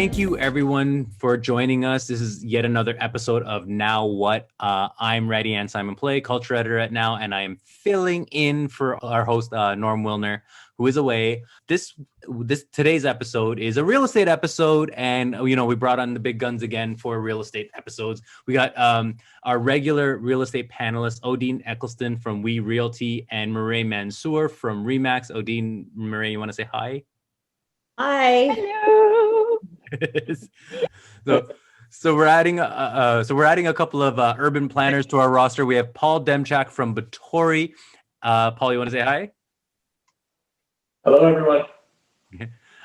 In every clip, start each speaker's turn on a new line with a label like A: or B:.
A: Thank you, everyone, for joining us. This is yet another episode of Now What? I'm Reddy and Simon Play, culture editor at Now, and I am filling in for our host, Norm Wilner, who is away. Today's episode is a real estate episode, and we brought on the big guns again for real estate episodes. We got our regular real estate panelists, Odeen Eccleston from Realty and Meray Mansour from Remax. Odeen, Meray, you want to say hi?
B: Hi.
C: Hello.
A: So we're adding a couple of urban planners to our roster. We have Paul Demczak from Batory. Paul, you want to say hi?
D: Hello, everyone.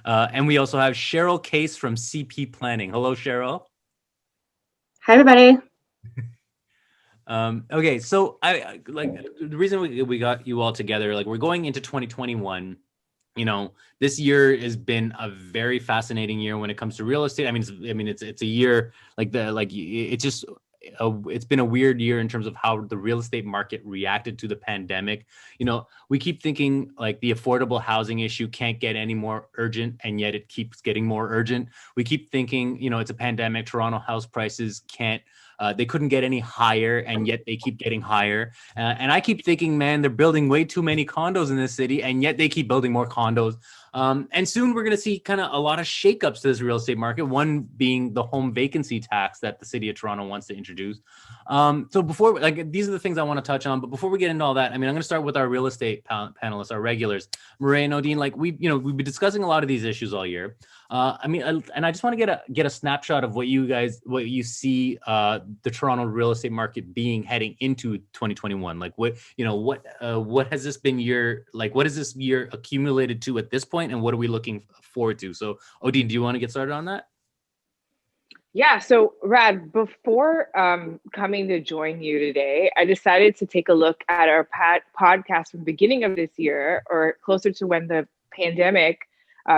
A: And we also have Cheryll Case from CP Planning. Hello, Cheryl.
C: Hi, everybody.
A: Okay, so I like the reason we got you all together. Like, we're going into 2021. This year has been a very fascinating year when it comes to real estate. It's a year it's been a weird year in terms of how the real estate market reacted to the pandemic. We keep thinking like the affordable housing issue can't get any more urgent, and yet it keeps getting more urgent. We keep thinking, it's a pandemic. Toronto house prices they couldn't get any higher, and yet they keep getting higher. And I keep thinking, man, they're building way too many condos in this city, and yet they keep building more condos. And soon we're going to see kind of a lot of shakeups to this real estate market, one being the home vacancy tax that the city of Toronto wants to introduce. So before, these are the things I want to touch on. But before we get into all that, I'm going to start with our real estate panelists, our regulars, Meray and Odeen. We've been discussing a lot of these issues all year. And I just want to get a snapshot of what you see the Toronto real estate market being heading into 2021. What has this been what has this year accumulated to at this point, and what are we looking forward to? So, Odeen, do you want to get started on that?
C: Yeah, so Rad, before coming to join you today, I decided to take a look at our podcast from the beginning of this year, or closer to when the pandemic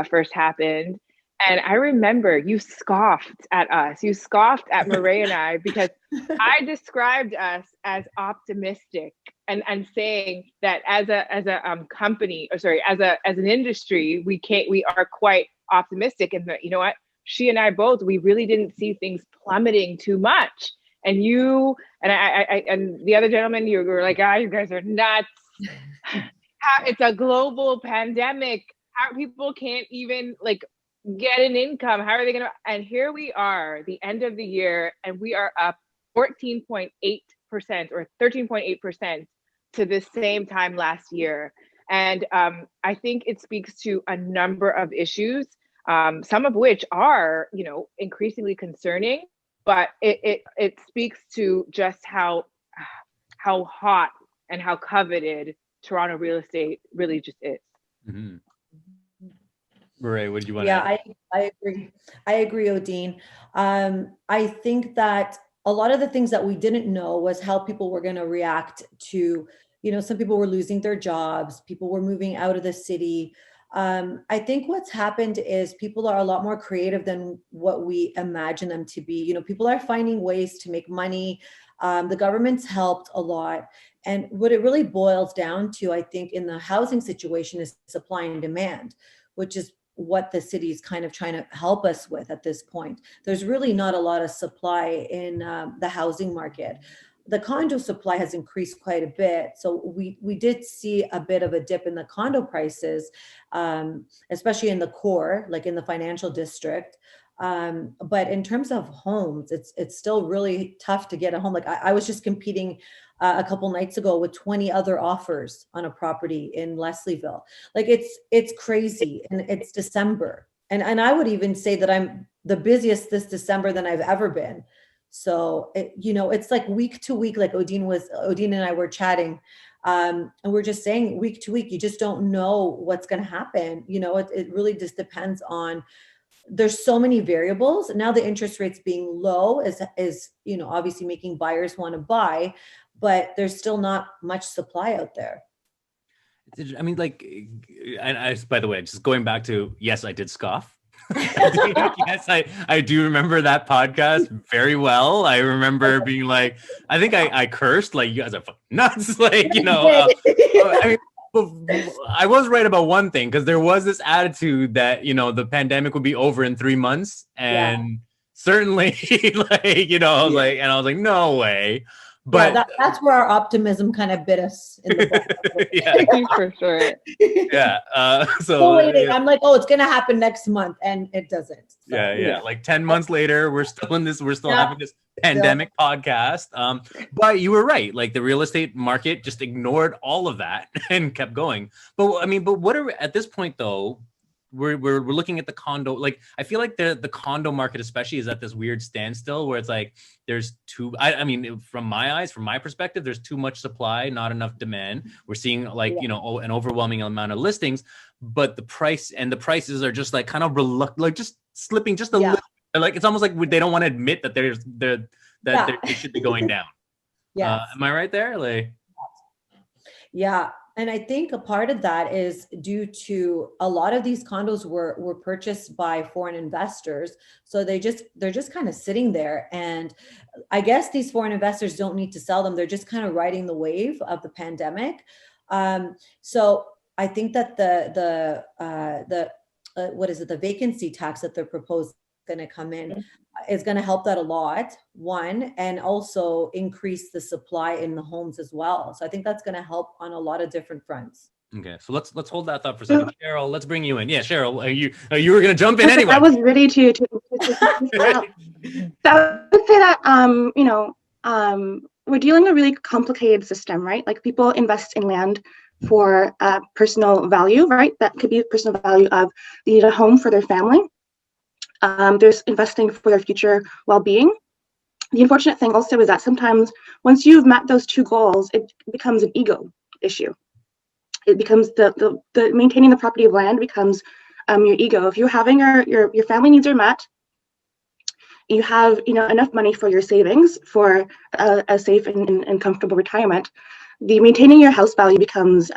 C: first happened. And I remember you scoffed at us. You scoffed at Meray and I because I described us as optimistic and saying that as a company, as an industry, we are quite optimistic. And you know what? She and I both, we really didn't see things plummeting too much. And you and I and the other gentleman, you were like, you guys are nuts. It's a global pandemic. How people can't even get an income. How are they going to? And here we are, the end of the year, and we are up 14.8% or 13.8% to the same time last year. And I think it speaks to a number of issues, some of which are, increasingly concerning, but it speaks to just how hot and how coveted Toronto real estate really just is.
A: Mm-hmm. Meray, what do you want
B: to
A: add?
B: I agree. I agree, Odeen. I think that a lot of the things that we didn't know was how people were going to react to, some people were losing their jobs, people were moving out of the city. I think what's happened is people are a lot more creative than what we imagine them to be. People are finding ways to make money. The government's helped a lot. And what it really boils down to, I think, in the housing situation is supply and demand, which is what the city is kind of trying to help us with at this point. There's really not a lot of supply in the housing market. The condo supply has increased quite a bit. So we did see a bit of a dip in the condo prices, especially in the core, like in the financial district. But in terms of homes, it's still really tough to get a home. I was just competing a couple nights ago with 20 other offers on a property in Leslieville. It's crazy, and it's December. And I would even say that I'm the busiest this December than I've ever been. So, it's like week to week, like Odeen and I were chatting, and we're just saying week to week, you just don't know what's going to happen. It really just depends on, there's so many variables. Now the interest rates being low is obviously making buyers want to buy, but there's still not much supply out there.
A: By the way, just going back to, yes, I did scoff. Yes, I do remember that podcast very well. I remember being like, I think I cursed, like, you guys are fucking nuts. But I was right about one thing, because there was this attitude that, the pandemic would be over in 3 months, and certainly I was like, no way. But
B: that's where our optimism kind of bit us in the butt.
A: yeah,
C: for sure.
A: Yeah.
B: So waiting. I'm like, oh, it's gonna happen next month, and it doesn't. So,
A: yeah. Like 10 months later, we're still having this pandemic podcast. But you were right. Like the real estate market just ignored all of that and kept going. But what are at this point though? We're looking at the condo. Like I feel like the condo market especially is at this weird standstill where it's like there's from my perspective, there's too much supply, not enough demand. We're seeing an overwhelming amount of listings, but the prices are just like kind of reluctant, like just slipping just a little. Like it's almost like they don't want to admit that they should be going down. Am I right there? Like,
B: yeah. And I think a part of that is due to a lot of these condos were purchased by foreign investors. So they're just kind of sitting there. And I guess these foreign investors don't need to sell them. They're just kind of riding the wave of the pandemic. So I think that the vacancy tax that they're proposing going to come in is going to help that a lot, one, and also increase the supply in the homes as well. So I think that's going to help on a lot of different fronts.
A: Okay, so let's hold that thought for a second. Cheryl, let's bring you in. Yeah, Cheryl, you were going to jump in anyway.
E: I was ready to so I would say that we're dealing with a really complicated system, right? Like people invest in land for personal value, right? That could be personal value of they need a home for their family. There's investing for their future well-being. The unfortunate thing also is that sometimes once you've met those two goals, it becomes an ego issue. It becomes the maintaining the property of land becomes your ego. If you're having your family needs are met, you have enough money for your savings for a safe and comfortable retirement. The maintaining your house value becomes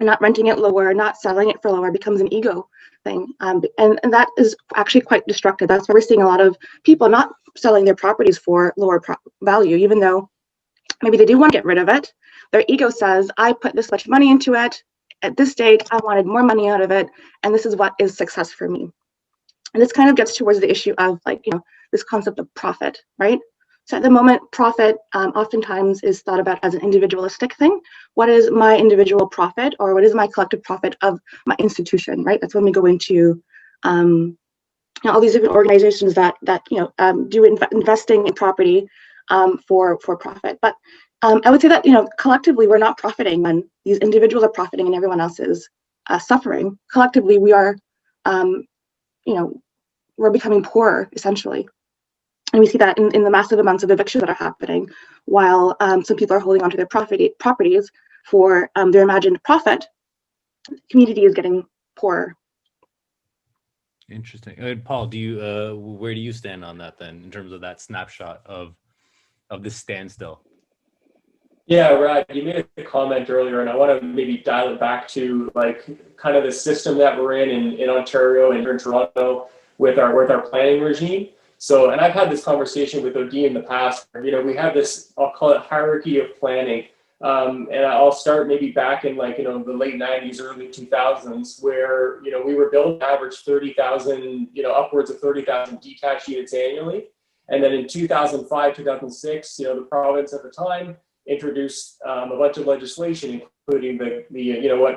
E: not renting it lower, not selling it for lower, becomes an ego thing. And that is actually quite destructive. That's why we're seeing a lot of people not selling their properties for lower value, even though maybe they do want to get rid of it. Their ego says, I put this much money into it. At this date, I wanted more money out of it. And this is what is success for me. And this kind of gets towards the issue of this concept of profit, right? So at the moment, profit oftentimes is thought about as an individualistic thing. What is my individual profit, or what is my collective profit of my institution, right? That's when we go into all these different organizations that do investing in property for profit. But I would say that collectively we're not profiting when these individuals are profiting and everyone else is suffering. Collectively, we are we're becoming poorer essentially. And we see that in the massive amounts of evictions that are happening, while some people are holding onto their properties for their imagined profit. The community is getting poorer.
A: Interesting. Paul, where do you stand on that then, in terms of that snapshot of this standstill?
D: Yeah, Rad, you made a comment earlier, and I want to maybe dial it back to kind of the system that we're in Ontario and here in Toronto with our planning regime. So, and I've had this conversation with Odeen in the past. We have this, I'll call it hierarchy of planning. And I'll start maybe back in the late 90s, early 2000s, where, we were building average 30,000, upwards of 30,000 detached units annually. And then in 2005, 2006, the province at the time introduced a bunch of legislation, including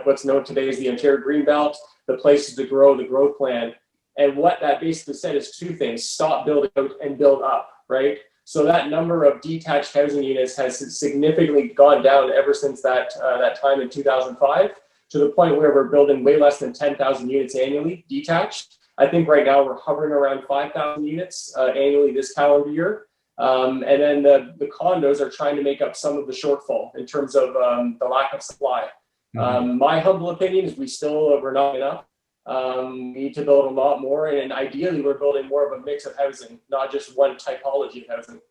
D: what's known today as the Ontario Greenbelt, the Places to Grow, the Growth Plan. And what that basically said is two things: stop building out and build up, right? So that number of detached housing units has significantly gone down ever since that time in 2005, to the point where we're building way less than 10,000 units annually detached. I think right now we're hovering around 5,000 units annually this calendar year. And then the condos are trying to make up some of the shortfall in terms of the lack of supply. Mm-hmm. My humble opinion is we're not enough. We need to build a lot more, and ideally we're building more of a mix of housing, not just one typology of housing.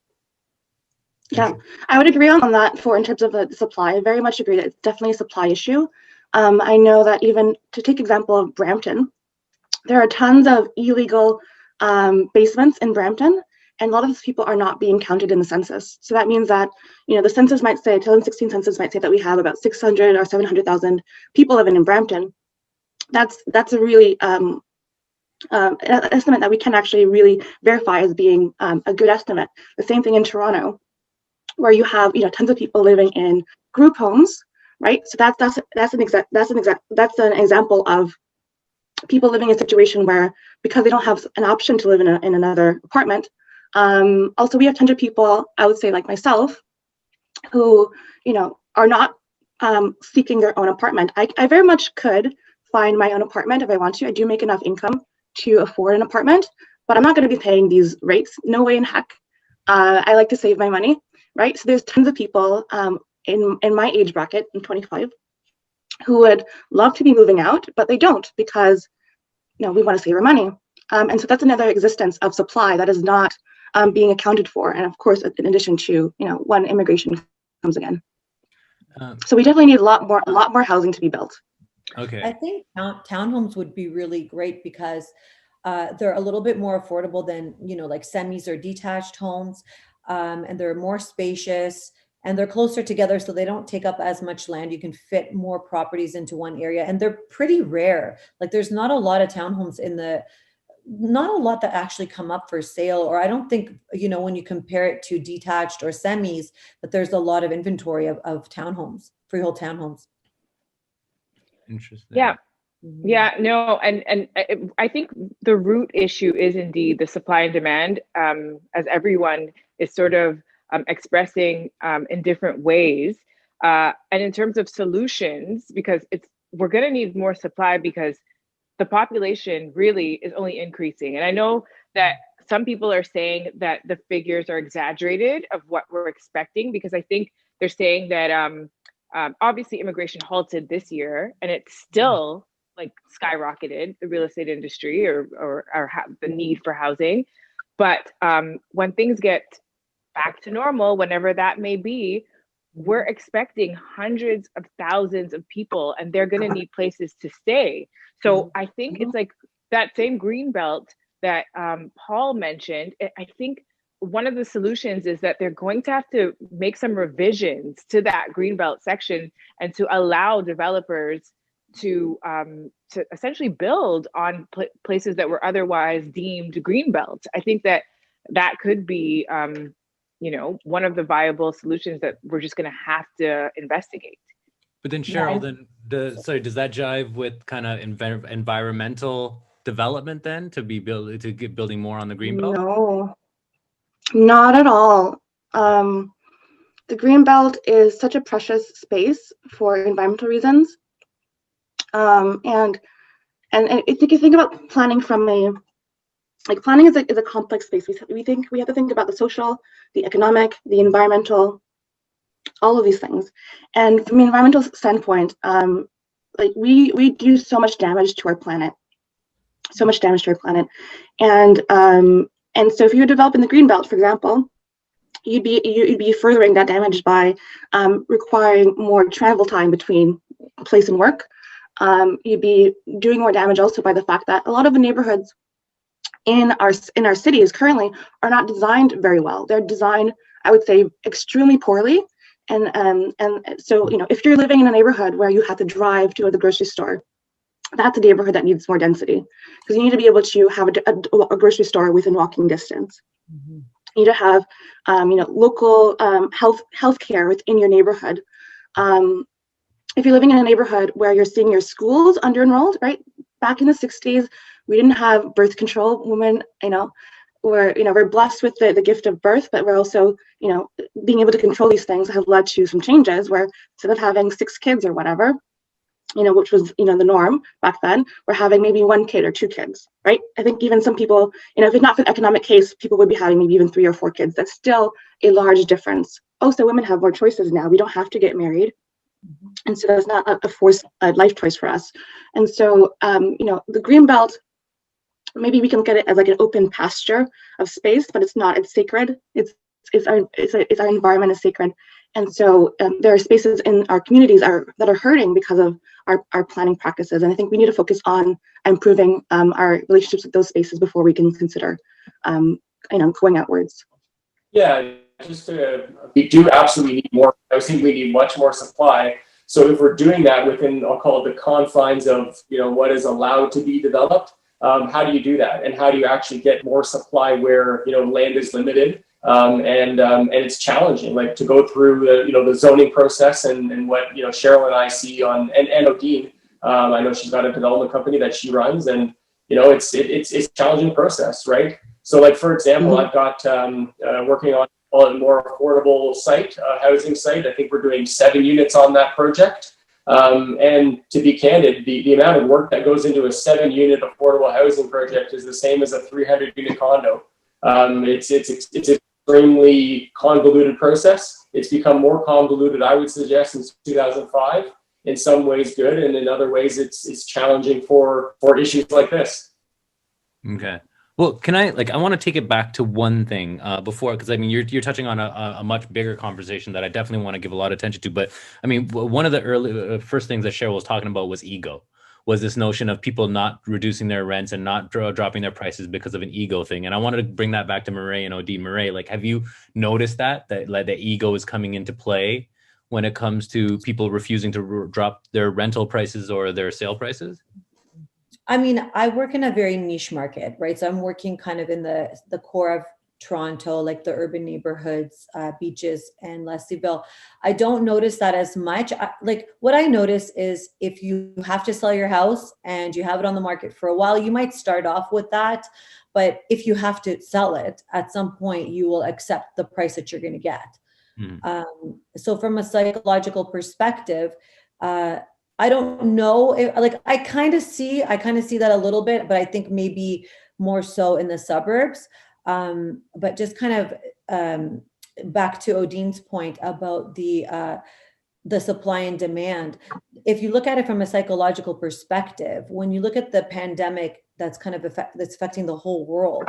E: Yeah, I would agree on that in terms of the supply. I very much agree that it's definitely a supply issue. I know that even to take example of Brampton, there are tons of illegal basements in Brampton, and a lot of those people are not being counted in the census. So that means that, the census might say, 2016 census might say that we have about 600 or 700,000 people living in Brampton. That's a really an estimate that we can actually really verify as being a good estimate. The same thing in Toronto, where you have tons of people living in group homes, right? So that's an example of people living in a situation where, because they don't have an option to live in another apartment. Also, we have tons of people, I would say like myself, who are not seeking their own apartment. I very much could find my own apartment if I want to. I do make enough income to afford an apartment, but I'm not going to be paying these rates. No way in heck. I like to save my money, right? So there's tons of people in my age bracket, I'm 25, who would love to be moving out, but they don't, because we want to save our money. And so that's another existence of supply that is not being accounted for. And of course, in addition to when immigration comes again. So we definitely need a lot more housing to be built.
A: Okay.
B: I think townhomes would be really great because they're a little bit more affordable than like semis or detached homes, and they're more spacious. And they're closer together, so they don't take up as much land. You can fit more properties into one area, and they're pretty rare. Like there's not a lot of townhomes not a lot that actually come up for sale. Or I don't think, when you compare it to detached or semis, that there's a lot of inventory of townhomes, freehold townhomes.
A: Interesting.
C: Yeah. Yeah, no, and I think the root issue is indeed the supply and demand, as everyone is sort of expressing in different ways. And in terms of solutions, because we're going to need more supply because the population really is only increasing. And I know that some people are saying that the figures are exaggerated of what we're expecting, because I think they're saying that obviously immigration halted this year, and it's still like skyrocketed the real estate industry or the need for housing. But when things get back to normal, whenever that may be, we're expecting hundreds of thousands of people, and they're going to need places to stay. So I think it's like that same green belt that Paul mentioned. I think one of the solutions is that they're going to have to make some revisions to that green belt section and to allow developers to essentially build on places that were otherwise deemed green belt. I think that could be one of the viable solutions that we're just going to have to investigate.
A: But then Cheryl, does that jive with kind of environmental development then to get building more on the green belt?
E: No, not at all. The green belt is such a precious space for environmental reasons. And if you think about planning planning is a complex space. We have to think about the social, the economic, the environmental, all of these things. And from an environmental standpoint, we do so much damage to our planet, And so if you develop in the green belt, for example, you'd be furthering that damage by requiring more travel time between place and work. You'd be doing more damage also by the fact that a lot of the neighborhoods in our cities currently are not designed very well. They're designed, I would say, extremely poorly. And so, if you're living in a neighborhood where you have to drive to the grocery store, that's a neighborhood that needs more density, because you need to be able to have a grocery store within walking distance. You need to have, local healthcare within your neighborhood. If you're living in a neighborhood where you're seeing your schools under-enrolled, right? Back in the 60s, we didn't have birth control. Women, we're blessed with the gift of birth, but we're also, being able to control these things have led to some changes where instead of having 6 kids or whatever, which was, the norm back then, we're having maybe 1 kid or 2 kids, right? I think even some people, if it's not for the economic case, people would be having maybe even 3 or 4 kids. That's still a large difference. Also, women have more choices now. We don't have to get married. And so that's not a forced life choice for us. And so, the green belt, maybe we can look at it as like an open pasture of space, but it's not. It's sacred. Our environment is sacred. And so there are spaces in our communities that are hurting because of our planning practices. And I think we need to focus on improving our relationships with those spaces before we can consider going outwards?
D: Yeah, we do absolutely need more. I think we need much more supply. So if we're doing that within, I'll call it the confines of, what is allowed to be developed, how do you do that? And how do you actually get more supply where, land is limited? And it's challenging, like to go through the zoning process and what, Cheryll and I see on, and Odeen, I know she's got a development company that she runs, and, it's a challenging process, right? So like, for example, I've got working on a more affordable site, housing site. I think we're doing 7 units on that project. And to be candid, the amount of work that goes into a 7-unit affordable housing project is the same as a 300-unit condo. It's an extremely convoluted process. It's become more convoluted, I would suggest, since 2005. In some ways good, and in other ways it's challenging for issues like this.
A: Okay. Well, I want to take it back to one thing before, because I mean, you're touching on a much bigger conversation that I definitely want to give a lot of attention to. But I mean, one of the first things that Cheryll was talking about was ego, was this notion of people not reducing their rents and not dropping their prices because of an ego thing. And I wanted to bring that back to Meray and Odeen. Meray, like, have you noticed that the ego is coming into play when it comes to people refusing to drop their rental prices or their sale prices?
B: I mean, I work in a very niche market, right? So I'm working kind of in the core of Toronto, like the urban neighborhoods, Beaches and Leslieville. I don't notice that as much. What I notice is if you have to sell your house and you have it on the market for a while, you might start off with that. But if you have to sell it, at some point, you will accept the price that you're going to get. So from a psychological perspective, I don't know if, I kind of see that a little bit, but I think maybe more so in the suburbs. But just kind of back to Odeen's point about the supply and demand. If you look at it from a psychological perspective, when you look at the pandemic that's that's affecting the whole world,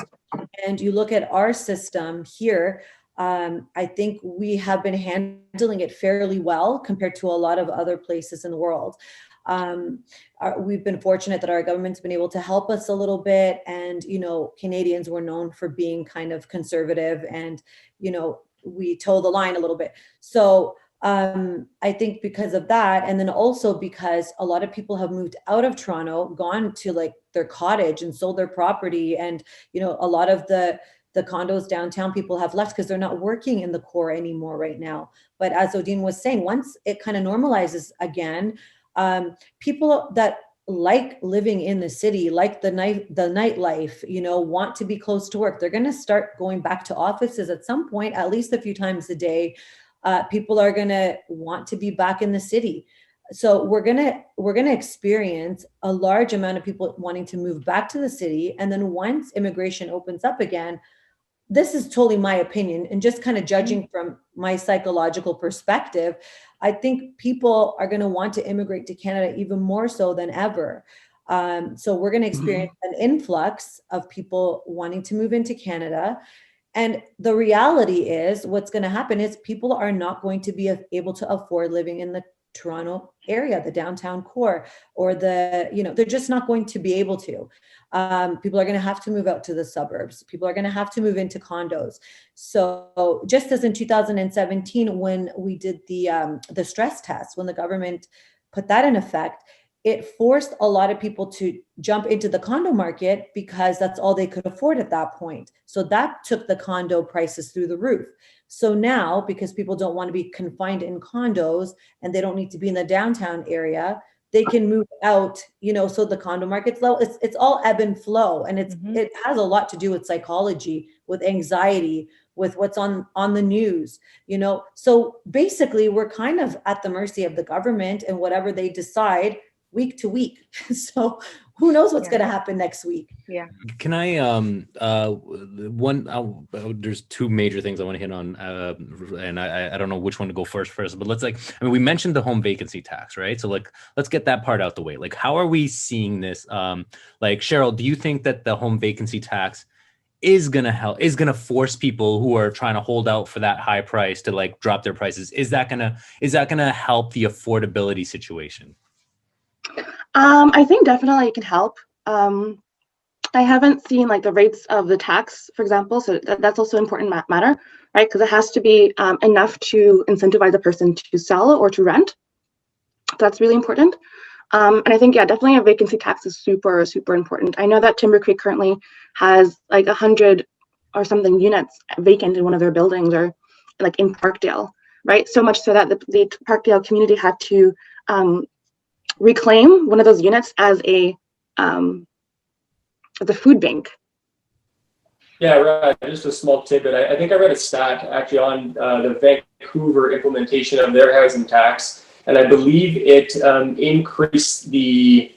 B: and you look at our system here, I think we have been handling it fairly well compared to a lot of other places in the world. We've been fortunate that our government's been able to help us a little bit. And, Canadians were known for being kind of conservative and, we toe the line a little bit. So I think because of that, and then also because a lot of people have moved out of Toronto, gone to their cottage and sold their property. And, a lot of the condos downtown, people have left because they're not working in the core anymore right now. But as Odeen was saying, once it kind of normalizes again, people that like living in the city, like the nightlife, want to be close to work, they're going to start going back to offices at some point, at least a few times a day. People are going to want to be back in the city. So we're gonna experience a large amount of people wanting to move back to the city. And then once immigration opens up again, this is totally my opinion, and just kind of judging from my psychological perspective, I think people are going to want to immigrate to Canada even more so than ever. So we're going to experience an influx of people wanting to move into Canada. And the reality is what's going to happen is people are not going to be able to afford living in the Toronto area, the downtown core, or they're just not going to be able to. People are going to have to move out to the suburbs. People are going to have to move into condos. So just as in 2017, when we did the stress test, when the government put that in effect, it forced a lot of people to jump into the condo market because that's all they could afford at that point. So that took the condo prices through the roof. So now, because people don't want to be confined in condos and they don't need to be in the downtown area, they can move out, so the condo market's low. It's all ebb and flow. And it has a lot to do with psychology, with anxiety, with what's on the news, So basically, we're kind of at the mercy of the government and whatever they decide week to week. So who knows what's going to happen next week?
C: Yeah.
A: Can I, there's two major things I want to hit on, and I don't know which one to go first, but we mentioned the home vacancy tax, right? So let's get that part out the way. How are we seeing this? Cheryll, do you think that the home vacancy tax is going to force people who are trying to hold out for that high price to drop their prices? Is that going to help the affordability situation?
E: I think definitely it can help. I haven't seen like the rates of the tax, for example. So that's also important matter, right? Because it has to be enough to incentivize a person to sell or to rent. That's really important. And I think, yeah, definitely a vacancy tax is super, super important. I know that Timber Creek currently has like 100 or something units vacant in one of their buildings, or like in Parkdale, right? So much so that the Parkdale community had to reclaim one of those units as a food bank.
D: Yeah, right. Just a small tidbit. I think I read a stat actually on the Vancouver implementation of their housing tax, and I believe it increased the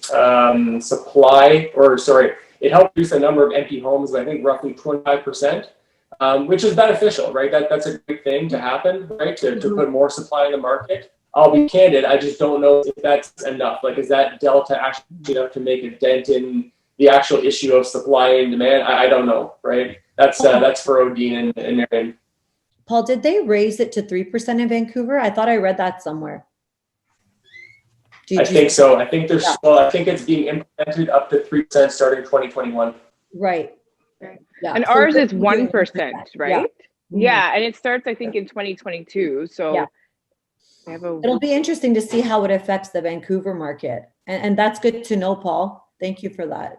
D: supply, or sorry, it helped reduce the number of empty homes by I think roughly 25%, which is beneficial, right? That's a great thing to happen, right? To put more supply in the market. I'll be candid, I just don't know if that's enough. Like, is that delta actually enough to make a dent in the actual issue of supply and demand? I don't know, right? That's for Odeen and Meray.
B: Paul, did they raise it to 3% in Vancouver? I thought I read that somewhere.
D: I think so. I think there's I think it's being implemented up to 3% starting 2021.
B: Right.
C: Yeah. And ours is 1%, right?
B: Yeah.
C: And it starts, I think, in 2022. So
B: it'll be interesting to see how it affects the Vancouver market. And that's good to know, Paul. Thank you for that.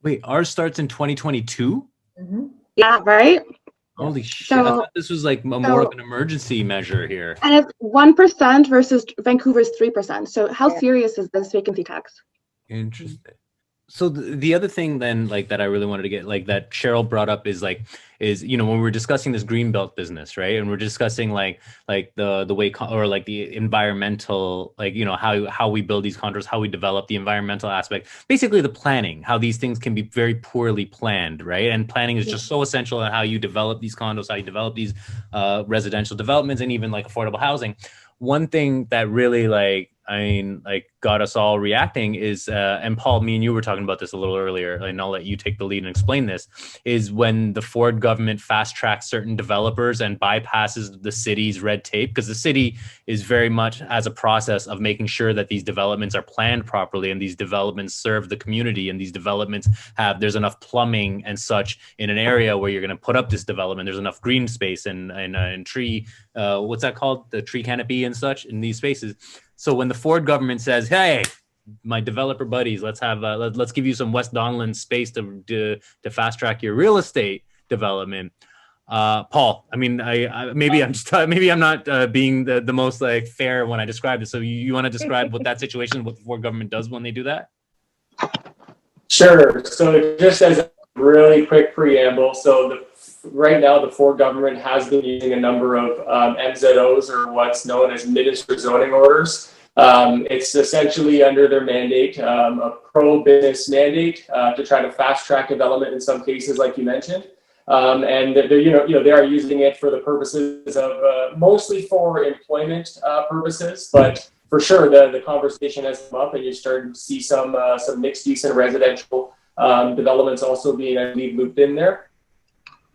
A: Wait, ours starts in 2022?
B: Mm-hmm.
E: Yeah, right?
A: Holy shit. I thought this was like more of an emergency measure here.
E: And it's 1% versus Vancouver's 3%. So how serious is this vacancy tax?
A: Interesting. So the other thing then, like, that I really wanted to get, like, that Cheryl brought up is you know, when we're discussing this green belt business, right? And we're discussing like the way, or like the environmental, like, you know, how we build these condos, how we develop the environmental aspect, basically the planning, how these things can be very poorly planned, right? And planning is just so essential in how you develop these condos, how you develop these residential developments, and even like affordable housing. One thing that really got us all reacting is, and Paul, me and you were talking about this a little earlier, and I'll let you take the lead and explain this, is when the Ford government fast tracks certain developers and bypasses the city's red tape, because the city is very much has a process of making sure that these developments are planned properly, and these developments serve the community, and these developments there's enough plumbing and such in an area where you're going to put up this development. There's enough green space and tree, what's that called? The tree canopy and such in these spaces. So when the Ford government says, "Hey, my developer buddies, let's let's give you some West Donlan space to fast track your real estate development," Paul, I mean, maybe I'm not being the most like fair when I describe it. So you want to describe what that situation, what the Ford government does when they do that?
D: Sure. So just as a really quick preamble, so right now the Ford government has been using a number of MZOs, or what's known as minister zoning orders. It's essentially under their mandate, a pro-business mandate to try to fast track development in some cases, like you mentioned. And they are using it for the purposes of mostly for employment purposes, but for sure the conversation has come up, and you're starting to see some mixed use and residential developments also being, I believe, looped in there.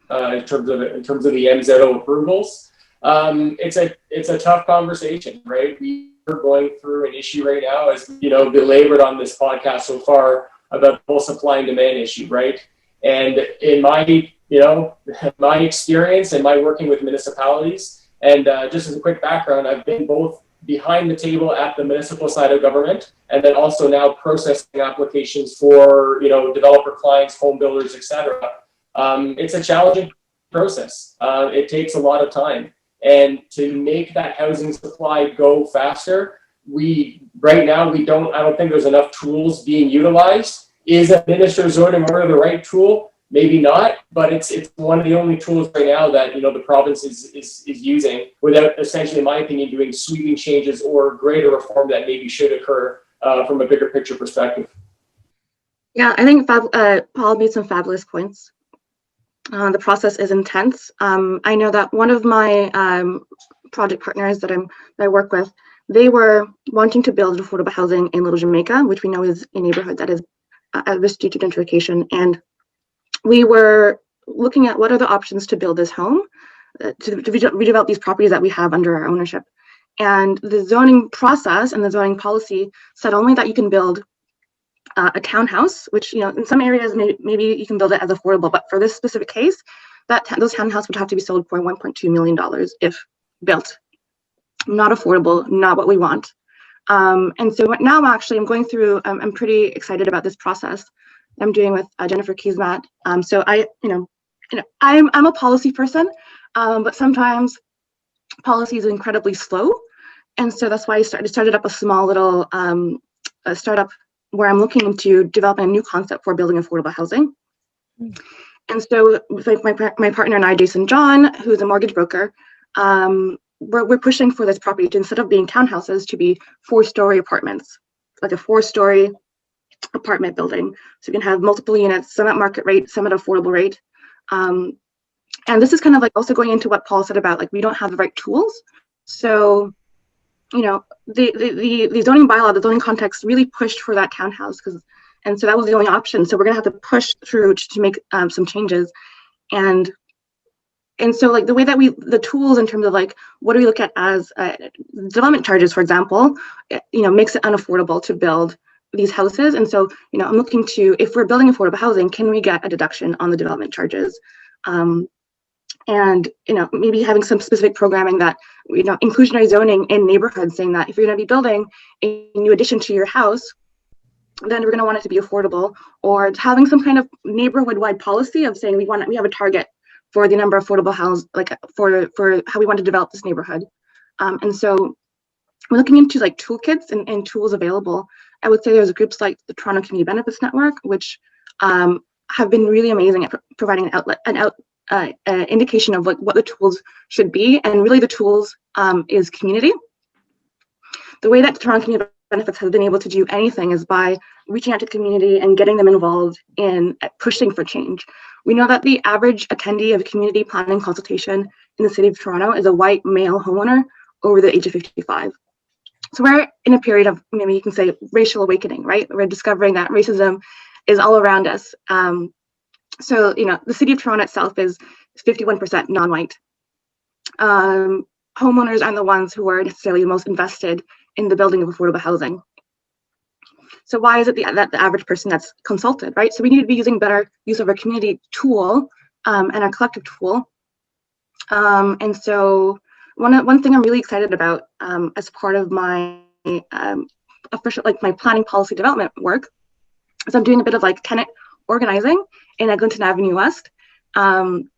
D: In terms of the MZO approvals, it's a tough conversation, right? We're going through an issue right now, as you know, belabored on this podcast so far, about the whole supply and demand issue, right? And in my experience and my working with municipalities, and just as a quick background, I've been both behind the table at the municipal side of government, and then also now processing applications for developer clients, home builders, etc. It's a challenging process. It takes a lot of time. And to make that housing supply go faster, I don't think there's enough tools being utilized. Is a minister zoning order the right tool? Maybe not, but it's one of the only tools right now that the province is using, without essentially, in my opinion, doing sweeping changes or greater reform that maybe should occur from a bigger picture perspective.
E: Yeah, I think Paul made some fabulous points. The process is intense. I know that one of my project partners that I work with, they were wanting to build affordable housing in Little Jamaica, which we know is a neighborhood that is at risk due to gentrification. And we were looking at what are the options to build this home, to redevelop these properties that we have under our ownership. And the zoning process and the zoning policy said only that you can build a townhouse, which, in some areas maybe you can build it as affordable, but for this specific case, those townhouses would have to be sold for $1.2 million if built. Not affordable, not what we want. And so now I'm going through, I'm pretty excited about this process I'm doing with Jennifer Kismat. So I'm a policy person, but sometimes policy is incredibly slow. And so that's why I started up a small little startup where I'm looking into developing a new concept for building affordable housing. And so with my partner and I, Jason John, who's a mortgage broker, we're pushing for this property to, instead of being townhouses, to be 4-story apartments, like a 4-story apartment building. So you can have multiple units, some at market rate, some at affordable rate. And this is kind of like also going into what Paul said about, like, we don't have the right tools. So, the zoning bylaw, the zoning context really pushed for that townhouse, and so that was the only option. So we're gonna have to push through to make some changes. And so, like, the way that the tools in terms of, like, what do we look at as development charges, for example, makes it unaffordable to build these houses. And so, I'm looking to, if we're building affordable housing, can we get a deduction on the development charges? And, maybe having some specific programming that, inclusionary zoning in neighborhoods, saying that if you're going to be building a new addition to your house, then we're going to want it to be affordable, or having some kind of neighborhood-wide policy of saying we have a target for the number of affordable houses, like for how we want to develop this neighborhood. And so we're looking into, like, toolkits and tools available. I would say there's groups like the Toronto Community Benefits Network, which have been really amazing at providing an indication of what the tools should be. And really the tools is community. The way that the Toronto Community Benefits has been able to do anything is by reaching out to the community and getting them involved in pushing for change. We know that the average attendee of community planning consultation in the city of Toronto is a white male homeowner over the age of 55. So we're in a period of, maybe you can say, racial awakening, right? We're discovering that racism is all around us. So, the city of Toronto itself is 51% non-white. Homeowners aren't the ones who are necessarily the most invested in the building of affordable housing. So why is it that the average person that's consulted, right? So we need to be using better use of our community tool and our collective tool. And so one thing I'm really excited about as part of my official, like, my planning policy development work, is I'm doing a bit of, like, tenant organizing in Eglinton Avenue West. And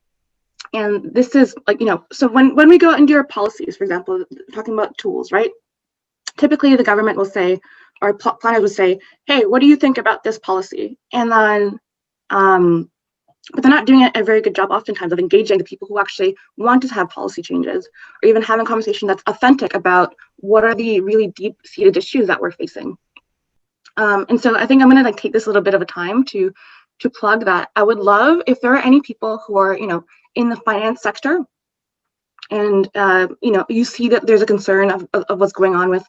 E: this is, like, so when we go out and do our policies, for example, talking about tools, right? Typically the government will say, or planners would say, hey, what do you think about this policy? And then, but they're not doing a very good job oftentimes of engaging the people who actually want to have policy changes, or even having a conversation that's authentic about what are the really deep-seated issues that we're facing. And so I think I'm gonna, like, take this little bit of a time to plug that. I would love if there are any people who are, in the finance sector, and you see that there's a concern of what's going on with,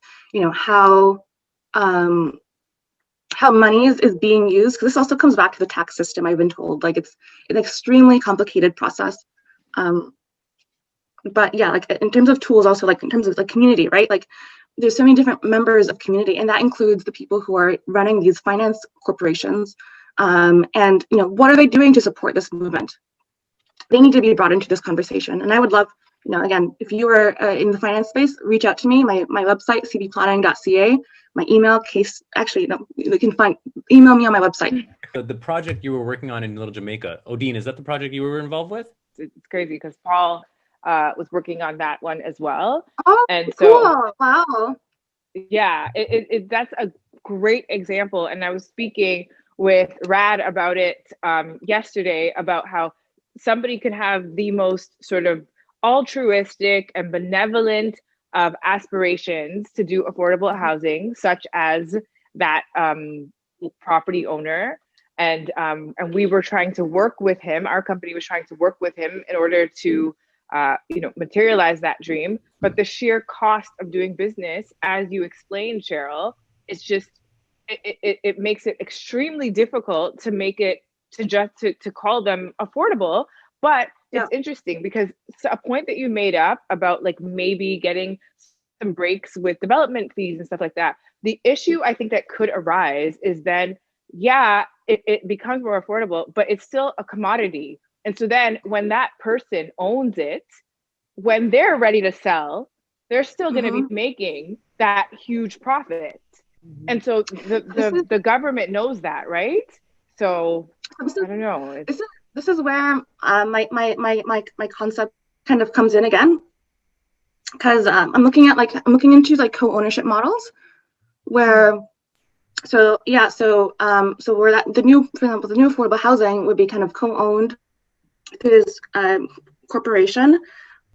E: how money is being used, because this also comes back to the tax system. I've been told, like, it's an extremely complicated process. But yeah, like, in terms of tools, also, like, in terms of, like, community, right? Like, there's so many different members of community, and that includes the people who are running these finance corporations. And what are they doing to support this movement? They need to be brought into this conversation. And I would love, again, if you are in the finance space, reach out to me. My website, cbplanning.ca. My email, case, actually, no, you can email me on my website.
A: The project you were working on in Little Jamaica, Odeen, is that the project you were involved with?
C: It's crazy because Paul was working on that one as well.
E: Oh, and so, cool. Wow.
C: Yeah, that's a great example. And I was speaking with Rad about it yesterday, about how somebody could have the most sort of altruistic and benevolent of aspirations to do affordable housing, such as that property owner. And we were trying to work with him. Our company was trying to work with him in order to materialize that dream. But the sheer cost of doing business, as you explained, Cheryl, it's just, it makes it extremely difficult to make it to call them affordable. But it's interesting because a point that you made up about, like, maybe getting some breaks with development fees and stuff like that. The issue I think that could arise is then yeah, it becomes more affordable, but it's still a commodity. And so then when that person owns it, when they're ready to sell, they're still going to be making that huge profit. And so the government knows that, right? So I don't know.
E: This is where my concept kind of comes in again, because I'm looking into like co-ownership models where where that for example, the new affordable housing would be kind of co-owned through this corporation.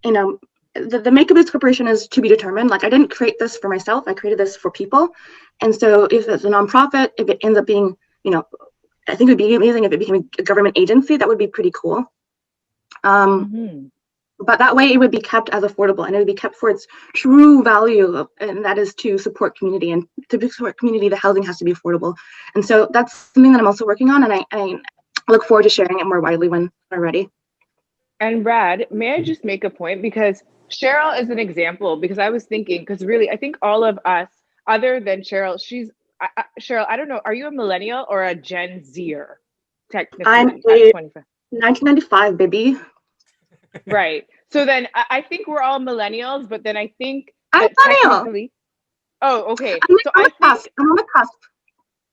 E: You know, the makeup of this corporation is to be determined. Like, I didn't create this for myself, I created this for people. And so if it's a nonprofit, if it ends up being, you know, I think it would be amazing if it became a government agency. That would be pretty cool. But that way it would be kept as affordable, and it would be kept for its true value, and that is to support community. And to support community, the housing has to be affordable. And so that's something that I'm also working on, and I look forward to sharing it more widely when we're ready.
C: And Brad, may I just make a point? Because Cheryll is an example, because I was thinking, because really, I think all of us, other than Cheryl, Cheryl, I don't know, are you a millennial or a Gen Zer? Technically,
E: I'm a 1995 baby.
C: Right. So then I think we're all millennials, but then I think
E: I'm millennial.
C: Oh, okay.
E: I'm on the cusp.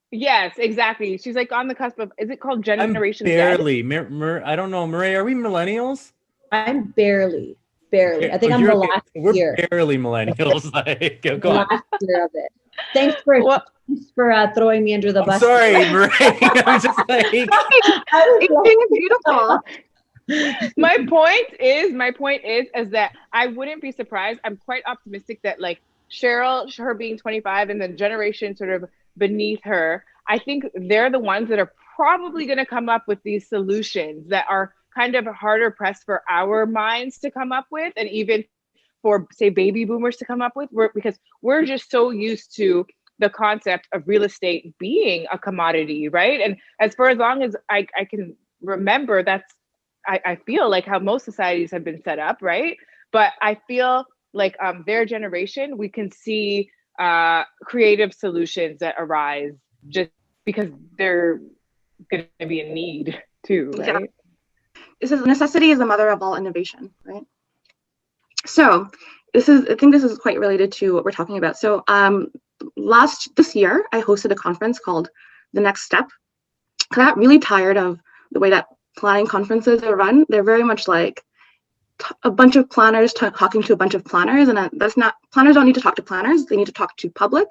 C: Yes, exactly. She's like on the cusp of, is it called Generation
A: Z? I don't know. Meray, are we millennials?
B: I'm barely. I think I'm the last year.
A: We're barely millennials. Like, go on.
B: Last year of it. Thanks for throwing me under the bus.
A: Sorry, Meray. I'm just like,
E: it's beautiful.
C: My point is that I wouldn't be surprised. I'm quite optimistic that like Cheryl, her being 25 and the generation sort of beneath her, I think they're the ones that are probably going to come up with these solutions that are kind of harder pressed for our minds to come up with, and even for, say, baby boomers to come up with, because we're just so used to the concept of real estate being a commodity, right? And as long as I can remember, that's I feel like how most societies have been set up, right? But I feel like their generation, we can see creative solutions that arise just because they're going to be in need too, right?
E: Yeah. This is necessity is the mother of all innovation, right? So I think this is quite related to what we're talking about. So this year, I hosted a conference called The Next Step. I got really tired of the way that planning conferences are run. They're very much like a bunch of planners talking to a bunch of planners, and that's not, planners don't need to talk to planners. They need to talk to public.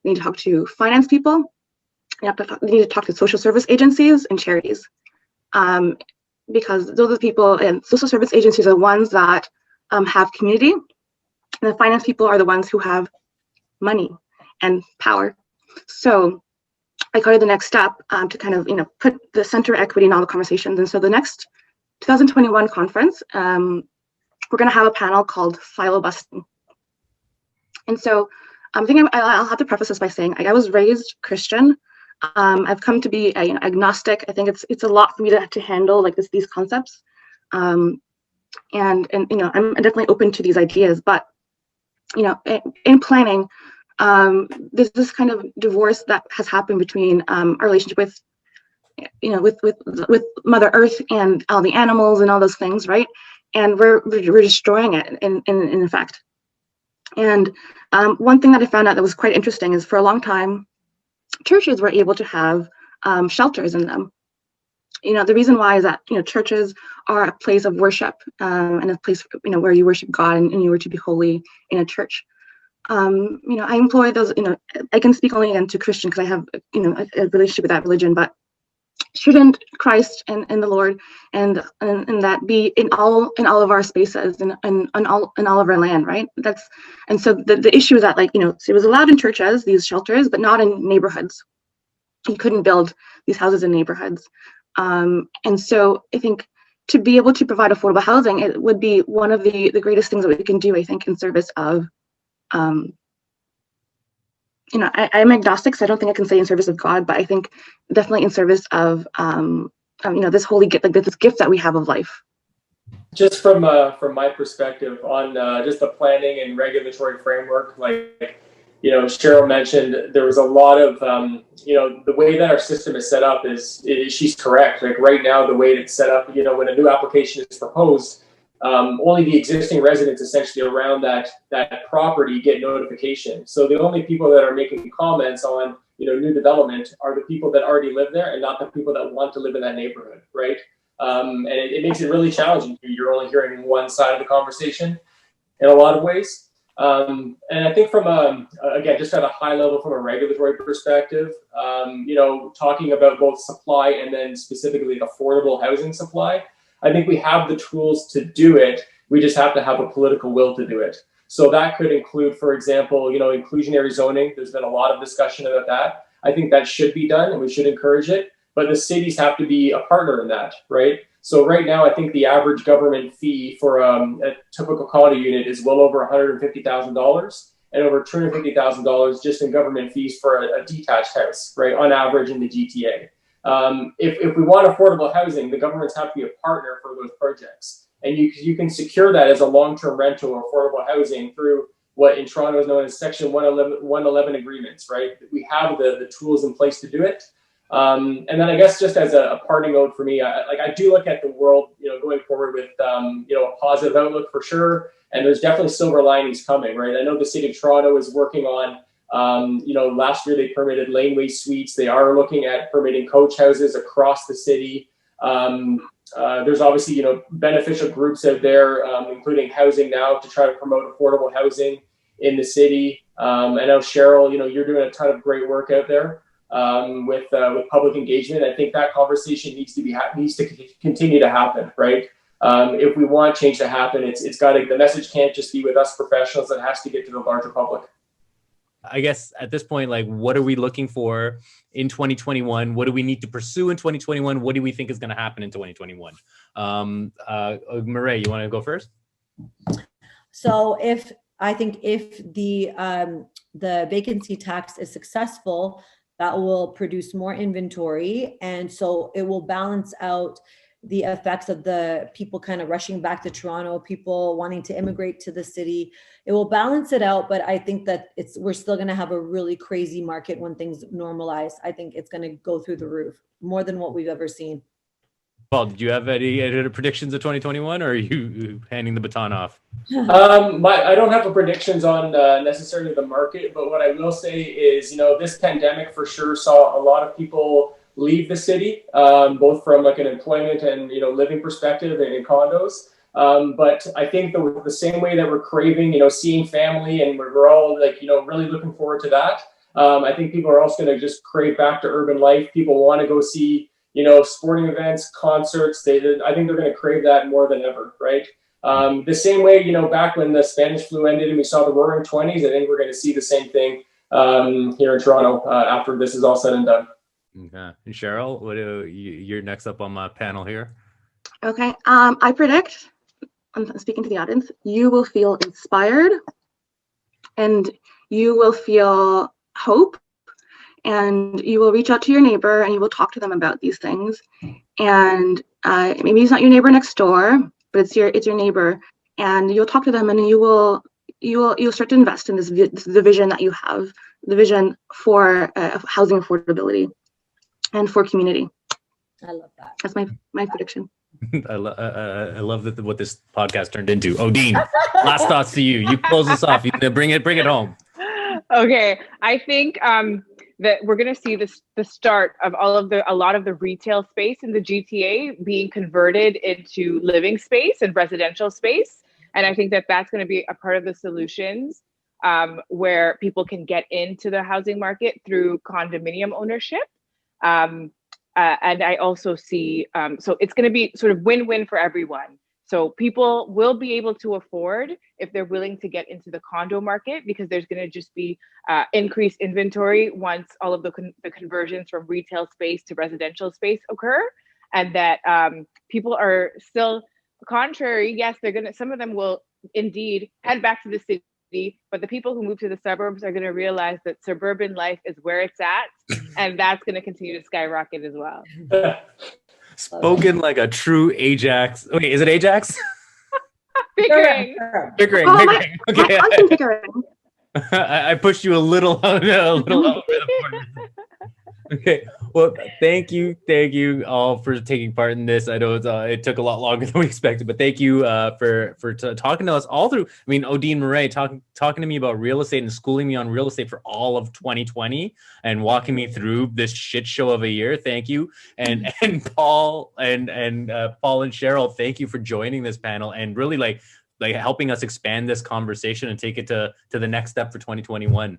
E: They need to talk to finance people. They need to talk to social service agencies and charities, because those are the people, and social service agencies are the ones that have community, and the finance people are the ones who have money and power. So I call it The Next Step to kind of, put the center equity in all the conversations. And so the next 2021 conference, we're going to have a panel called Silo Busting. And so I think I'll have to preface this by saying I was raised Christian. I've come to be agnostic. I think it's a lot for me to handle like these concepts. And I'm definitely open to these ideas, but in planning, there's this kind of divorce that has happened between our relationship with Mother Earth and all the animals and all those things, right? And we're destroying it in effect. And one thing that I found out that was quite interesting is, for a long time, churches were able to have shelters in them. The reason why is that churches are a place of worship, and a place where you worship God, and you were to be holy in a church. I employ those. I can speak only again to Christian because I have a relationship with that religion, but shouldn't Christ and the Lord and that be in all of our spaces and all of our land, right? So the issue is that it was allowed in churches, these shelters, but not in neighborhoods. You couldn't build these houses in neighborhoods, and so I think to be able to provide affordable housing, it would be one of the greatest things that we can do, I think, in service of I'm agnostic, so I don't think I can say in service of God, but I think definitely in service of this holy gift, like this gift that we have of life.
D: Just from my perspective on just the planning and regulatory framework, like Cheryll mentioned there was a lot of, the way that our system is set up is she's correct. Like right now, the way it's set up, when a new application is proposed, only the existing residents essentially around that property get notification. So the only people that are making comments on, new development are the people that already live there and not the people that want to live in that neighborhood, right? And it makes it really challenging. You're only hearing one side of the conversation in a lot of ways. And I think from again, just at a high level from a regulatory perspective, talking about both supply and then specifically affordable housing supply, I think we have the tools to do it. We just have to have a political will to do it. So that could include, for example, inclusionary zoning. There's been a lot of discussion about that. I think that should be done and we should encourage it, but the cities have to be a partner in that, right? So right now, I think the average government fee for a typical condo unit is well over $150,000 and over $250,000 just in government fees for a detached house, right, on average in the GTA. If we want affordable housing, the governments have to be a partner for those projects. And you can secure that as a long-term rental or affordable housing through what in Toronto is known as Section 111 agreements, right? We have the tools in place to do it. And then I guess just as a parting note for me, I do look at the world, going forward with, a positive outlook for sure. And there's definitely silver linings coming, right? I know the city of Toronto is working on, last year they permitted laneway suites. They are looking at permitting coach houses across the city. There's obviously, beneficial groups out there, including Housing Now, to try to promote affordable housing in the city. I know Cheryll, you're doing a ton of great work out there. With public engagement. I think that conversation needs to continue to happen, right? If we want change to happen, the message can't just be with us professionals. It has to get to the larger public.
A: I guess at this point, like, what are we looking for in 2021? What do we need to pursue in 2021? What do we think is going to happen in 2021? Meray, you want to go first?
B: So if the vacancy tax is successful, that will produce more inventory. And so it will balance out the effects of the people kind of rushing back to Toronto, people wanting to immigrate to the city. It will balance it out, but I think that we're still going to have a really crazy market when things normalize. I think it's going to go through the roof, more than what we've ever seen.
A: Paul, did you have any predictions of 2021, or are you handing the baton off?
D: I don't have predictions on necessarily the market, but what I will say is, this pandemic for sure saw a lot of people leave the city, both from like an employment and living perspective and in condos. But I think the same way that we're craving, seeing family, and we're all really looking forward to that. I think people are also going to just crave back to urban life. People want to go see sporting events, concerts. I think they're going to crave that more than ever, right? The same way, back when the Spanish flu ended and we saw the Roaring 20s, I think we're going to see the same thing here in Toronto after this is all said and done.
A: Okay. And Cheryl, you're next up on my panel here.
E: Okay. I predict, I'm speaking to the audience, you will feel inspired and you will feel hope. And you will reach out to your neighbor and you will talk to them about these things. And maybe it's not your neighbor next door, but it's your neighbor. And you'll talk to them and you'll start to invest in the vision that you have, the vision for housing affordability and for community.
B: I love that.
E: That's my prediction.
A: I love that what this podcast turned into. Odeen, last thoughts to you. You close us off. You bring it home.
C: Okay, I think that we're going to see the start of a lot of the retail space in the GTA being converted into living space and residential space. And I think that that's going to be a part of the solutions where people can get into the housing market through condominium ownership. And I also see, so it's going to be sort of win-win for everyone. So people will be able to afford if they're willing to get into the condo market, because there's going to just be increased inventory once all of the conversions from retail space to residential space occur. And that people are still contrary. Yes, some of them will indeed head back to the city, but the people who move to the suburbs are going to realize that suburban life is where it's at. And that's going to continue to skyrocket as well.
A: Spoken like a true Ajax. Wait, is it Ajax?
C: Pickering.
A: Pickering.
E: Oh,
A: Okay.
E: I'm from Pickering.
A: I pushed you a little over the board. Okay. Well, thank you all for taking part in this. I know it took a lot longer than we expected, but thank you for talking to us all through. I mean, Odeen Meray talking to me about real estate and schooling me on real estate for all of 2020 and walking me through this shit show of a year. Thank you, and Paul and Paul and Cheryl, thank you for joining this panel and really like helping us expand this conversation and take it to the next step for 2021.